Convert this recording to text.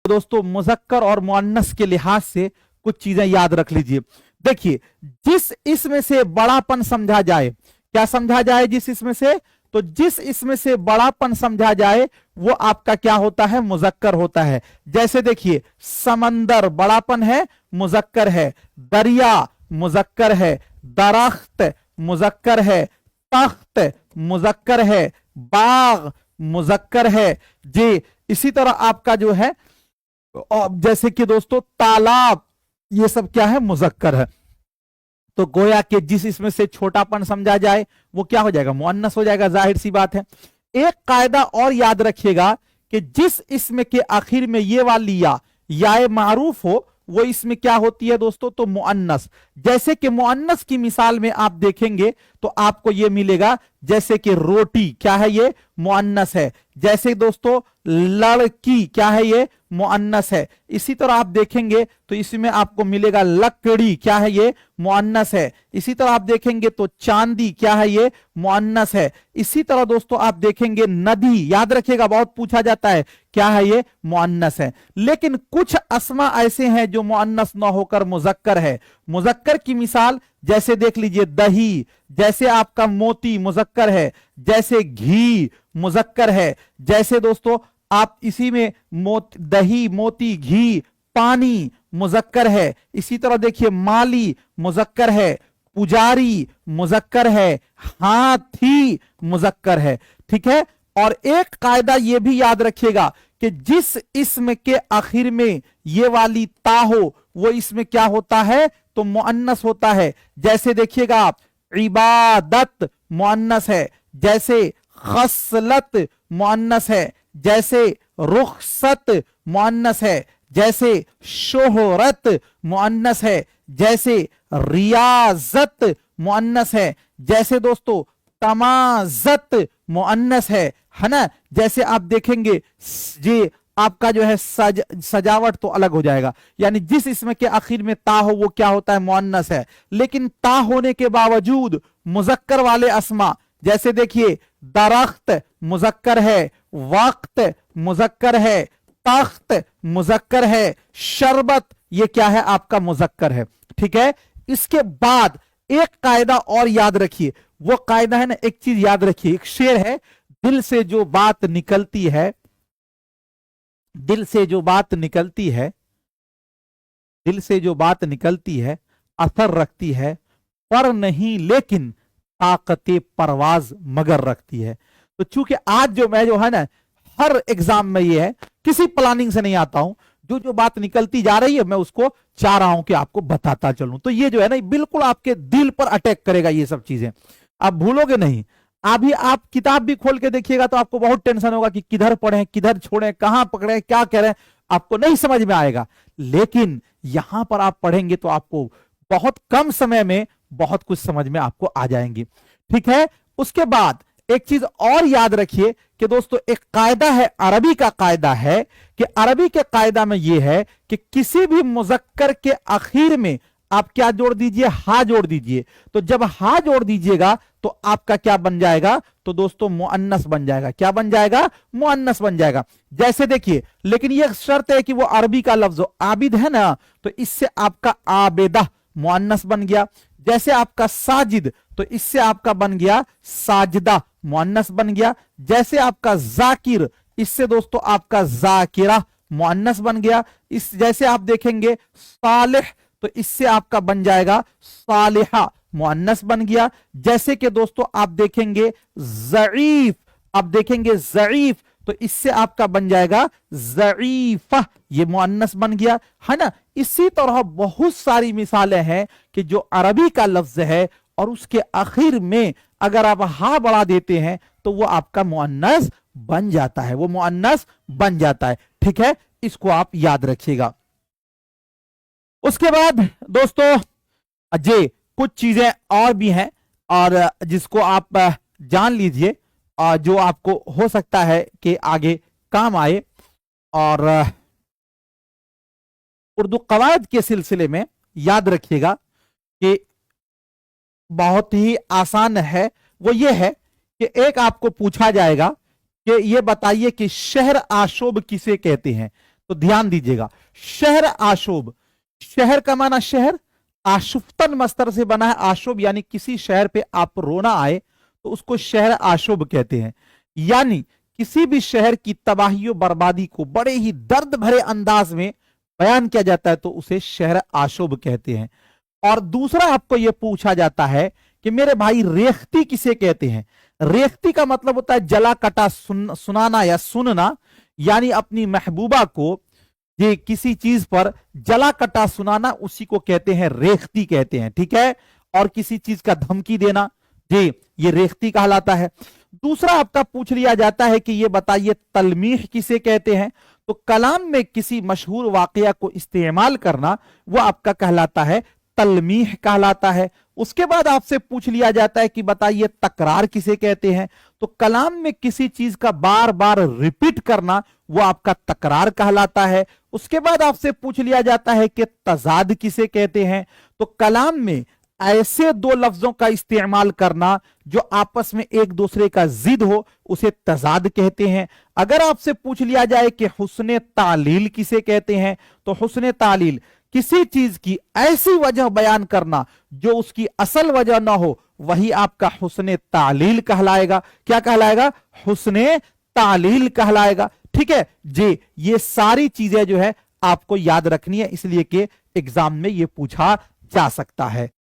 दोस्तों मुज़क्कर और मुअन्नस के लिहाज से कुछ चीजें याद रख लीजिए। देखिए, जिस इसमें से बड़ापन समझा जाए, क्या समझा जाए जिस इसमें से, तो जिस इसमें से बड़ापन समझा जाए वो आपका क्या होता है, मुज़क्कर होता है। जैसे देखिए, समंदर बड़ापन है, मुज़क्कर है। दरिया मुज़क्कर है। दरख्त मुज़क्कर है। तख्त मुज़क्कर है। बाग मुज़क्कर है जी। इसी तरह आपका जो है, जैसे कि दोस्तों तालाब, ये सब क्या है, मुज़क्कर है। तो गोया कि जिस इसमें से छोटापन समझा जाए वो क्या हो जाएगा, मुअन्नस हो जाएगा, जाहिर सी बात है। एक कायदा और याद रखिएगा कि जिस इसमें के आखिर में ये वाली या मारूफ हो वो इसमें क्या होती है दोस्तों, तो मुअन्नस। जैसे कि मुअन्नस की मिसाल में आप देखेंगे तो आपको ये मिलेगा, जैसे कि रोटी क्या है, ये मुअन्नस है। जैसे दोस्तों लड़की क्या है, ये मुअन्नस है। इसी तरह आप देखेंगे तो इसमें आपको मिलेगा लकड़ी, क्या है, ये मुअन्नस है। इसी तरह आप देखेंगे तो चांदी क्या है, ये मुअन्नस है। इसी तरह दोस्तों आप देखेंगे नदी, याद रखिएगा बहुत पूछा जाता है, क्या है, ये मुअन्नस है। लेकिन कुछ अस्मा ऐसे हैं जो मुअन्नस न होकर मुज़क्कर है। मुज़क्कर की मिसाल जैसे देख लीजिए दही, जैसे आपका मोती मुज़क्कर है, जैसे घी मुज़क्कर है। जैसे दोस्तों आप इसी में दही, मोती, घी, पानी मुज़क्कर है। इसी तरह देखिए माली मुज़क्कर है, पुजारी मुज़क्कर है, हाथी मुज़क्कर है। ठीक है। और एक कायदा यह भी याद रखिएगा कि जिस इसम के आखिर में ये वाली ता हो वो इसमें क्या होता है, तो मुअन्नस होता है। जैसे देखिएगा आप, इबादत मुअन्नस है। जैसे खसलत मुअन्नस है। जैसे रुखसत मुअन्नस है। जैसे शोहरत मुअन्नस है। जैसे रियाजत मुअन्नस है। जैसे दोस्तों तमाजत मुअन्नस है ना। जैसे आप देखेंगे जी आपका जो है सजावट तो अलग हो जाएगा, यानी जिस इसमें के आखिर में ता हो वो क्या होता है, मुअन्नस है। लेकिन ता होने के बावजूद मुज़क्कर वाले अस्मा, जैसे देखिए दरख्त मुज़क्कर है, वक्त मुज़क्कर है, तख्त मुज़क्कर है, शरबत ये क्या है, आपका मुज़क्कर है। ठीक है। इसके बाद एक कायदा और याद रखिए, वो कायदा है ना, एक चीज याद रखिए, एक शेर है, दिल से जो बात निकलती है, दिल से जो बात निकलती है, दिल से जो बात निकलती है असर रखती है, पर नहीं लेकिन ताकते परवाज मगर रखती है। तो चूंकि आज जो मैं जो है ना हर एग्जाम में ये है, किसी प्लानिंग से नहीं आता हूं, जो जो बात निकलती जा रही है मैं उसको चाह रहा हूं कि आपको बताता चलूं। तो ये जो है ना बिल्कुल आपके दिल पर अटैक करेगा, ये सब चीजें आप भूलोगे नहीं। अभी आप किताब भी खोल के देखिएगा तो आपको बहुत टेंशन होगा कि किधर पढ़ें, किधर छोड़ें, कहां पकड़ें, क्या करें, आपको नहीं समझ में आएगा। लेकिन यहां पर आप पढ़ेंगे तो आपको बहुत कम समय में बहुत कुछ समझ में आपको आ जाएंगी। ठीक है। उसके बाद एक चीज और याद रखिए कि दोस्तों एक कायदा है, अरबी का कायदा है कि अरबी के कायदा में यह है कि किसी भी मुज़क्कर के आखिर में आप क्या जोड़ दीजिए, हा जोड़ दीजिए। तो जब हा जोड़ दीजिएगा तो आपका क्या बन जाएगा, तो दोस्तों मुअन्नस बन जाएगा। क्या बन जाएगा, मुअन्नस बन जाएगा। जैसे देखिए, लेकिन यह शर्त है कि वो अरबी का लफ्ज हो, आबिद है ना, तो इससे आपका आबिदा मुअन्नस बन गया। जैसे आपका साजिद, तो इससे आपका बन गया साजिदा मुअन्नस बन गया। जैसे आपका जाकिर, इससे दोस्तों आपका जाकिरा मुअन्नस बन गया। इस जैसे आप देखेंगे सालिह, तो इससे आपका बन जाएगा सालिहा मुअन्नस बन गया। जैसे कि दोस्तों आप देखेंगे ज़ईफ, आप देखेंगे ज़ईफ, तो इससे आपका बन जाएगा ज़ईफा, ये मुअन्नस बन गया, है ना। इसी तरह बहुत सारी मिसालें हैं कि जो अरबी का लफ्ज है और उसके आखिर में अगर आप हा बढ़ा देते हैं तो वो आपका मुअन्नस बन जाता है, वो मुअन्नस बन जाता है। ठीक है, इसको आप याद रखिएगा। उसके बाद दोस्तों जी कुछ चीजें और भी हैं और जिसको आप जान लीजिए और जो आपको हो सकता है कि आगे काम आए। और उर्दू कवायद के सिलसिले में याद रखिएगा कि बहुत ही आसान है, वो ये है कि एक आपको पूछा जाएगा कि ये बताइए कि शहर आशोब किसे कहते हैं। तो ध्यान दीजिएगा, शहर आशोभ, शहर का माना शहर, आशुफ्तन मस्तर से बना है आशोभ, यानी किसी शहर पे आप रोना आए तो उसको शहर आशोभ कहते हैं। यानी किसी भी शहर की तबाही और बर्बादी को बड़े ही दर्द भरे अंदाज में बयान किया जाता है तो उसे शहर आशोभ कहते हैं। और दूसरा आपको यह पूछा जाता है कि मेरे भाई रेख्ती किसे कहते हैं? रेख्ती का मतलब होता है जला कटा सुनाना या सुनना, यानी अपनी महबूबा को ये किसी चीज पर जला कटा सुनाना, उसी को कहते हैं रेख्ती कहते हैं, ठीक है। और किसी चीज का धमकी देना, जी ये रेख्ती कहलाता है। दूसरा आपका पूछ लिया जाता है कि ये बताइए तलमीह किसे कहते हैं? तो कलाम में किसी मशहूर वाकया को इस्तेमाल करना वो आपका कहलाता है तलमीह कहलाता है। उसके बाद आपसे पूछ लिया जाता है कि बताइए तकरार किसे कहते हैं? तो कलाम में किसी चीज का बार बार रिपीट करना वो आपका तकरार कहलाता है। उसके बाद आपसे पूछ लिया जाता है कि तजाद किसे कहते हैं? तो कलाम में ऐसे दो लफ्जों का इस्तेमाल करना जो आपस में एक दूसरे का जिद हो उसे तजाद कहते हैं। अगर आपसे पूछ लिया जाए कि हुस्ने तालील किसे कहते हैं? तो हुस्ने तालील किसी चीज की ऐसी वजह बयान करना जो उसकी असल वजह ना हो, वही आपका हुस्ने तालील कहलाएगा। क्या कहलाएगा? हुस्ने तालील कहलाएगा, ठीक है जी। ये सारी चीजें जो है आपको याद रखनी है, इसलिए कि एग्जाम में ये पूछा जा सकता है।